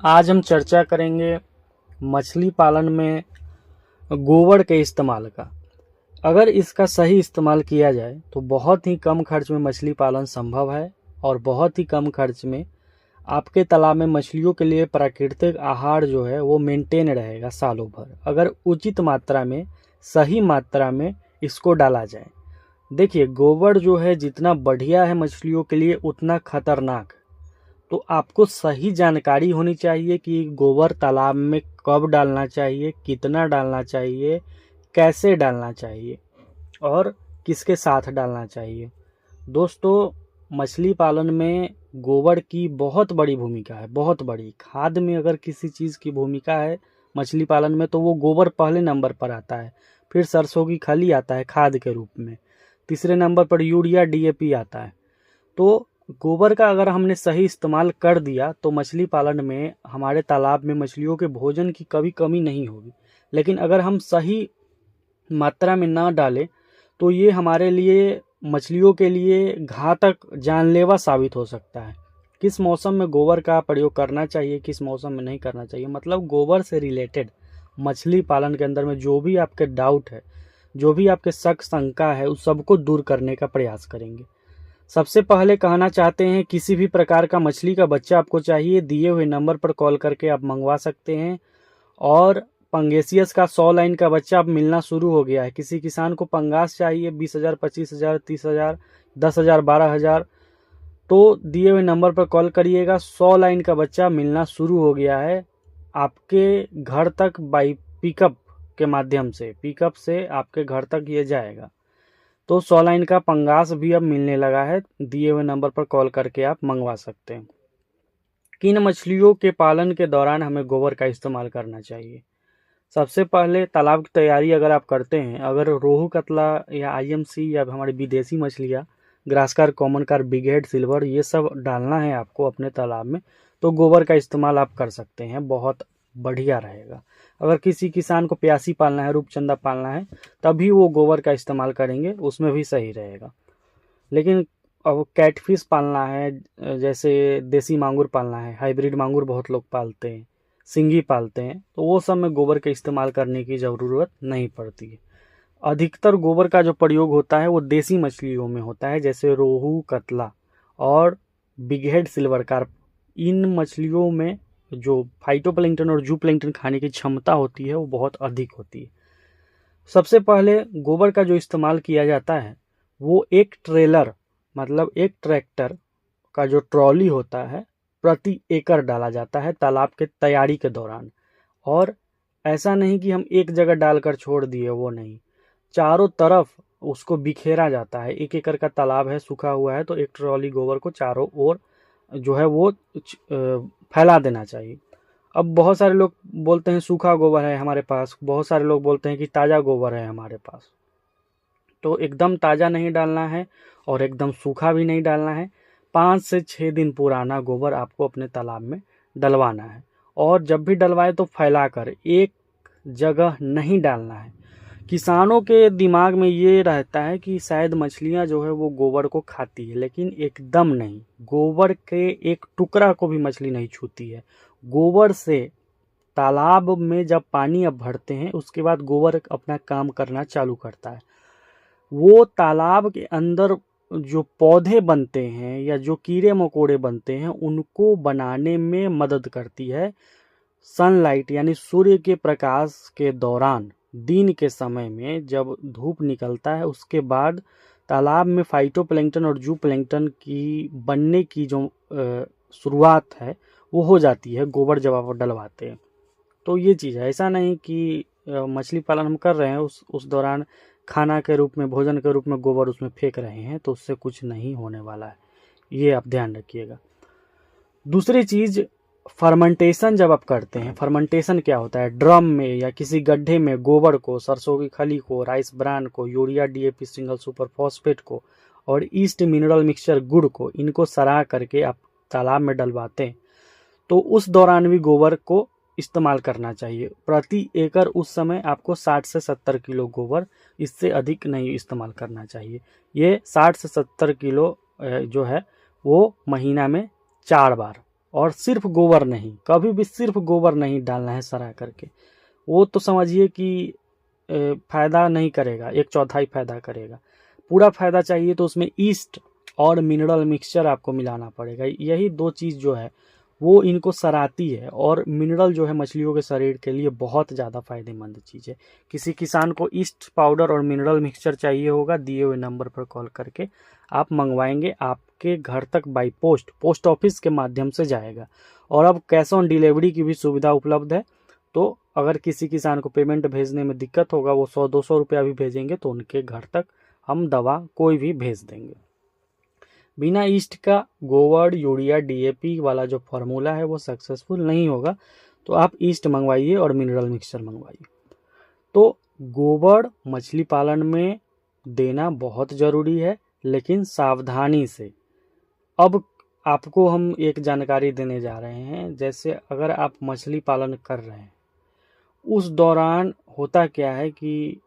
आज हम चर्चा करेंगे मछली पालन में गोबर के इस्तेमाल का। अगर इसका सही इस्तेमाल किया जाए तो बहुत ही कम खर्च में मछली पालन संभव है और बहुत ही कम खर्च में आपके तालाब में मछलियों के लिए प्राकृतिक आहार जो है वो मेंटेन रहेगा सालों भर, अगर उचित मात्रा में, सही मात्रा में इसको डाला जाए। देखिए, गोबर जो है जितना बढ़िया है मछलियों के लिए उतना खतरनाक। तो आपको सही जानकारी होनी चाहिए कि गोबर तालाब में कब डालना चाहिए, कितना डालना चाहिए, कैसे डालना चाहिए और किसके साथ डालना चाहिए। दोस्तों, मछली पालन में गोबर की बहुत बड़ी भूमिका है, बहुत बड़ी। खाद में अगर किसी चीज़ की भूमिका है मछली पालन में तो वो गोबर पहले नंबर पर आता है, फिर सरसों की खली आता है खाद के रूप में, तीसरे नंबर पर यूरिया डीएपी आता है। तो गोबर का अगर हमने सही इस्तेमाल कर दिया तो मछली पालन में हमारे तालाब में मछलियों के भोजन की कभी कमी नहीं होगी। लेकिन अगर हम सही मात्रा में ना डालें तो ये हमारे लिए, मछलियों के लिए घातक, जानलेवा साबित हो सकता है। किस मौसम में गोबर का प्रयोग करना चाहिए, किस मौसम में नहीं करना चाहिए, मतलब गोबर से रिलेटेड मछली पालन के अंदर में जो भी आपके डाउट है, जो भी आपके शक शंका है, उस सबको दूर करने का प्रयास करेंगे। सबसे पहले कहना चाहते हैं, किसी भी प्रकार का मछली का बच्चा आपको चाहिए, दिए हुए नंबर पर कॉल करके आप मंगवा सकते हैं। और पंगेसियस का 100 लाइन का बच्चा अब मिलना शुरू हो गया है। किसी किसान को पंगास चाहिए 20,000, 25,000, 30,000, 10,000, 12,000, तो दिए हुए नंबर पर कॉल करिएगा। 100 लाइन का बच्चा मिलना शुरू हो गया है आपके घर तक बाई पिकअप के माध्यम से, पिकअप से आपके घर तक ये जाएगा। तो 100 लाइन का पंगास भी अब मिलने लगा है, दिए हुए नंबर पर कॉल करके आप मंगवा सकते हैं। किन मछलियों के पालन के दौरान हमें गोबर का इस्तेमाल करना चाहिए? सबसे पहले तालाब की तैयारी अगर आप करते हैं, अगर रोहू, कतला या आईएमसी या हमारी विदेशी मछलियाँ, grass carp, common carp, big head, silver, ये सब डालना है आपको अपने तालाब में, तो गोबर का इस्तेमाल आप कर सकते हैं, बहुत बढ़िया रहेगा। अगर किसी किसान को प्यासी पालना है, रूपचंदा पालना है, तभी वो गोबर का इस्तेमाल करेंगे, उसमें भी सही रहेगा। लेकिन अब कैटफिश पालना है, जैसे देसी मांगुर पालना है, हाइब्रिड मांगुर बहुत लोग पालते हैं, सिंगी पालते हैं, तो वो सब में गोबर का इस्तेमाल करने की ज़रूरत नहीं पड़ती है। अधिकतर गोबर का जो प्रयोग होता है वो देसी मछलियों में होता है, जैसे रोहू, कतला और बिग हेड, सिल्वर कार्प। इन मछलियों में जो फाइटोप्लैंक्टन और जूप्लैंक्टन खाने की क्षमता होती है वो बहुत अधिक होती है। सबसे पहले गोबर का जो इस्तेमाल किया जाता है वो एक ट्रेलर, मतलब एक ट्रैक्टर का जो ट्रॉली होता है, प्रति एकड़ डाला जाता है तालाब के तैयारी के दौरान। और ऐसा नहीं कि हम एक जगह डालकर छोड़ दिए, वो नहीं, चारों तरफ उसको बिखेरा जाता है। 1 एकड़ का तालाब है, सूखा हुआ है, तो एक ट्रॉली गोबर को चारों ओर जो है वो फैला देना चाहिए। अब बहुत सारे लोग बोलते हैं सूखा गोबर है हमारे पास, बहुत सारे लोग बोलते हैं कि ताज़ा गोबर है हमारे पास। तो एकदम ताज़ा नहीं डालना है और एकदम सूखा भी नहीं डालना है। 5 से 6 दिन पुराना गोबर आपको अपने तालाब में डलवाना है। और जब भी डलवाए तो फैलाकर, एक जगह नहीं डालना है। किसानों के दिमाग में ये रहता है कि शायद मछलियां जो है वो गोबर को खाती है, लेकिन एकदम नहीं। गोबर के एक टुकड़ा को भी मछली नहीं छूती है। गोबर से तालाब में जब पानी अब भरते हैं उसके बाद गोबर अपना काम करना चालू करता है। वो तालाब के अंदर जो पौधे बनते हैं या जो कीड़े मकोड़े बनते हैं उनको बनाने में मदद करती है। सनलाइट यानी सूर्य के प्रकाश के दौरान, दिन के समय में जब धूप निकलता है, उसके बाद तालाब में फाइटोप्लैंक्टन और जूप्लैंक्टन की बनने की जो शुरुआत है वो हो जाती है गोबर जब आप डलवाते हैं। तो ये चीज़ है, ऐसा नहीं कि मछली पालन हम कर रहे हैं उस दौरान खाना के रूप में, भोजन के रूप में गोबर उसमें फेंक रहे हैं, तो उससे कुछ नहीं होने वाला है, ये आप ध्यान रखिएगा। दूसरी चीज़, फर्मेंटेशन जब आप करते हैं, फर्मेंटेशन क्या होता है, ड्रम में या किसी गड्ढे में गोबर को, सरसों की खली को, राइस ब्रान को, urea DAP single super phosphate को और ईस्ट मिनरल मिक्सचर गुड़ को, इनको सरा करके आप तालाब में डलवाते हैं, तो उस दौरान भी गोबर को इस्तेमाल करना चाहिए। प्रति एकड़ उस समय आपको 60 से 70 किलो गोबर, इससे अधिक नहीं इस्तेमाल करना चाहिए। ये 60 से 70 किलो जो है वो महीना में 4 बार और सिर्फ गोबर नहीं, कभी भी सिर्फ गोबर नहीं डालना है सरा करके, वो तो समझिए कि फायदा नहीं करेगा, एक चौथाई फायदा करेगा। पूरा फायदा चाहिए तो उसमें ईस्ट और मिनरल मिक्सचर आपको मिलाना पड़ेगा। यही दो चीज़ जो है वो इनको सराहती है, और मिनरल जो है मछलियों के शरीर के लिए बहुत ज़्यादा फायदेमंद चीज़ है। किसी किसान को ईस्ट पाउडर और मिनरल मिक्सचर चाहिए होगा, दिए हुए नंबर पर कॉल करके आप मंगवाएंगे, आपके घर तक बाई पोस्ट ऑफिस के माध्यम से जाएगा। और अब कैश ऑन डिलीवरी की भी सुविधा उपलब्ध है, तो अगर किसी किसान को पेमेंट भेजने में दिक्कत होगा, वो 100-200 रुपया भी भेजेंगे तो उनके घर तक हम दवा कोई भी भेज देंगे। बिना ईस्ट का गोबर यूरिया डीएपी वाला जो फार्मूला है वो सक्सेसफुल नहीं होगा, तो आप ईस्ट मंगवाइए और मिनरल मिक्सचर मंगवाइए। तो गोबर मछली पालन में देना बहुत ज़रूरी है, लेकिन सावधानी से। अब आपको हम एक जानकारी देने जा रहे हैं, जैसे अगर आप मछली पालन कर रहे हैं, उस दौरान होता क्या है कि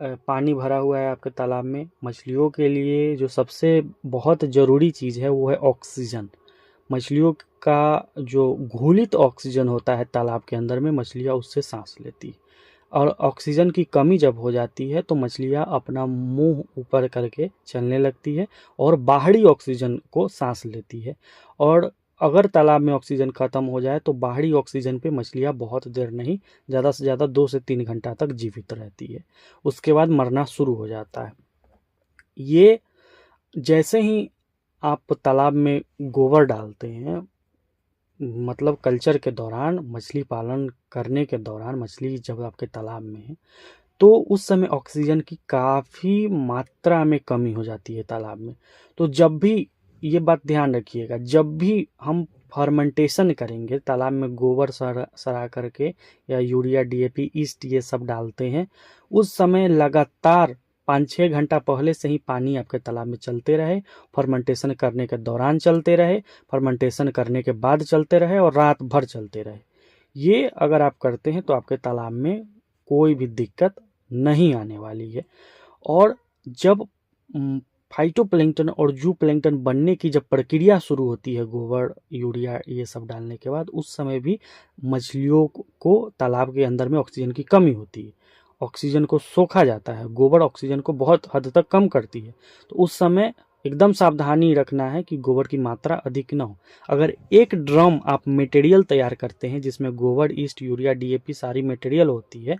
पानी भरा हुआ है आपके तालाब में, मछलियों के लिए जो सबसे बहुत ज़रूरी चीज़ है वो है ऑक्सीजन। मछलियों का जो घुलित ऑक्सीजन होता है तालाब के अंदर में, मछलियाँ उससे सांस लेती है, और ऑक्सीजन की कमी जब हो जाती है तो मछलियाँ अपना मुंह ऊपर करके चलने लगती है और बाहरी ऑक्सीजन को सांस लेती है। और अगर तालाब में ऑक्सीजन ख़त्म हो जाए तो बाहरी ऑक्सीजन पे मछलियाँ बहुत देर नहीं, ज़्यादा से ज़्यादा 2 से 3 घंटा तक जीवित रहती है, उसके बाद मरना शुरू हो जाता है। ये जैसे ही आप तालाब में गोबर डालते हैं, मतलब कल्चर के दौरान, मछली पालन करने के दौरान, मछली जब आपके तालाब में है तो उस समय ऑक्सीजन की काफ़ी मात्रा में कमी हो जाती है तालाब में। तो जब भी, ये बात ध्यान रखिएगा, जब भी हम फर्मेंटेशन करेंगे तालाब में गोबर सरा करके या यूरिया डीएपी ईस्ट ये सब डालते हैं, उस समय लगातार 5-6 घंटा पहले से ही पानी आपके तालाब में चलते रहे, फर्मेंटेशन करने के दौरान चलते रहे, फर्मेंटेशन करने के बाद चलते रहे, और रात भर चलते रहे। ये अगर आप करते हैं तो आपके तालाब में कोई भी दिक्कत नहीं आने वाली है। और जब फाइटोप्लैंक्टन और जूप्लैंक्टन बनने की जब प्रक्रिया शुरू होती है गोबर यूरिया ये सब डालने के बाद, उस समय भी मछलियों को तालाब के अंदर में ऑक्सीजन की कमी होती है, ऑक्सीजन को सोखा जाता है, गोबर ऑक्सीजन को बहुत हद तक कम करती है। तो उस समय एकदम सावधानी रखना है कि गोबर की मात्रा अधिक ना हो। अगर एक ड्रम आप मटेरियल तैयार करते हैं जिसमें गोबर ईस्ट यूरिया डीएपी सारी मटेरियल होती है,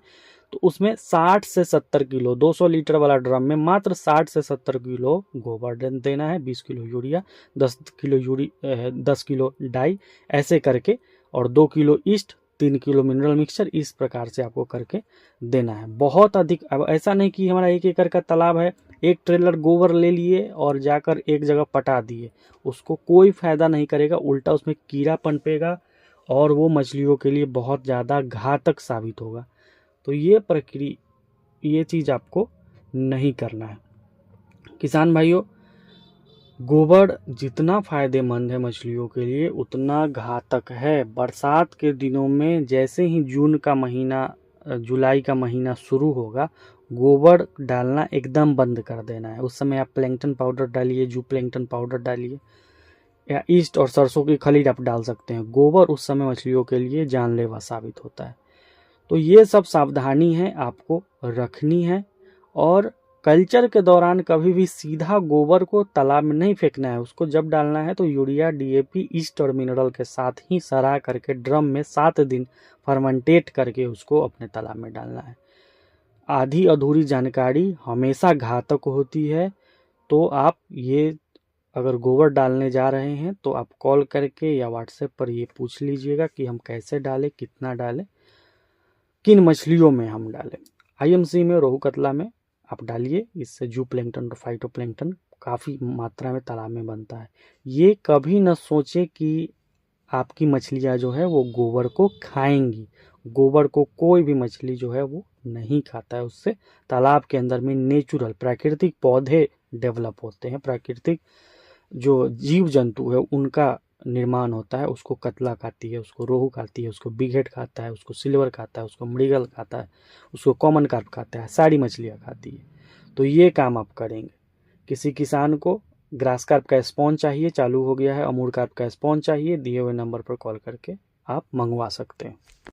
तो उसमें 60 से 70 किलो, 200 लीटर वाला ड्रम में मात्र 60 से 70 किलो गोबर देना है, 20 किलो यूरिया, 10 किलो डाई, ऐसे करके, और 2 kilo east, 3 kilo mineral mixture, इस प्रकार से आपको करके देना है। बहुत अधिक, अब ऐसा नहीं कि हमारा 1 एकड़ का तालाब है, एक ट्रेलर गोबर ले लिए और जाकर एक जगह पटा दिए, उसको कोई फायदा नहीं करेगा, उल्टा उसमें कीड़ा पनपेगा और वो मछलियों के लिए बहुत ज़्यादा घातक साबित होगा। तो ये प्रक्रिया, ये चीज़ आपको नहीं करना है। किसान भाइयों, गोबर जितना फायदेमंद है मछलियों के लिए उतना घातक है। बरसात के दिनों में जैसे ही जून का महीना, जुलाई का महीना शुरू होगा, गोबर डालना एकदम बंद कर देना है। उस समय आप प्लैंक्टन पाउडर डालिए, जू प्लैंक्टन पाउडर डालिए, या ईस्ट और सरसों की खली आप डाल सकते हैं। गोबर उस समय मछलियों के लिए जानलेवा साबित होता है। तो ये सब सावधानी है आपको रखनी है। और कल्चर के दौरान कभी भी सीधा गोबर को तालाब में नहीं फेंकना है, उसको जब डालना है तो यूरिया डीएपी ईस्ट और मिनरल के साथ ही सरा करके ड्रम में 7 दिन फर्मेंटेट करके उसको अपने तालाब में डालना है। आधी अधूरी जानकारी हमेशा घातक होती है। तो आप ये, अगर गोबर डालने जा रहे हैं तो आप कॉल करके या व्हाट्सएप पर ये पूछ लीजिएगा कि हम कैसे डालें, कितना डालें, किन मछलियों में हम डालें। आईएमसी में, रोहू कतला में आप डालिए, इससे जू प्लैंक्टन और फाइटोप्लैंक्टन काफ़ी मात्रा में तालाब में बनता है। ये कभी न सोचें कि आपकी मछलियाँ जो है वो गोबर को खाएंगी। गोबर को कोई भी मछली जो है वो नहीं खाता है। उससे तालाब के अंदर में नेचुरल प्राकृतिक पौधे डेवलप होते हैं, प्राकृतिक जो जीव जंतु है उनका निर्माण होता है। उसको कतला खाती है, उसको रोहू खाती है, उसको बिघट खाता है, उसको सिल्वर खाता है, उसको मृगल खाता है, उसको कॉमन कार्प खाता है, सारी मछलियाँ खाती है। तो ये काम आप करेंगे। किसी किसान को ग्रास कार्प का स्पॉन चाहिए, चालू हो गया है। अमूर कार्प का स्पॉन चाहिए, दिए हुए नंबर पर कॉल करके आप मंगवा सकते हैं।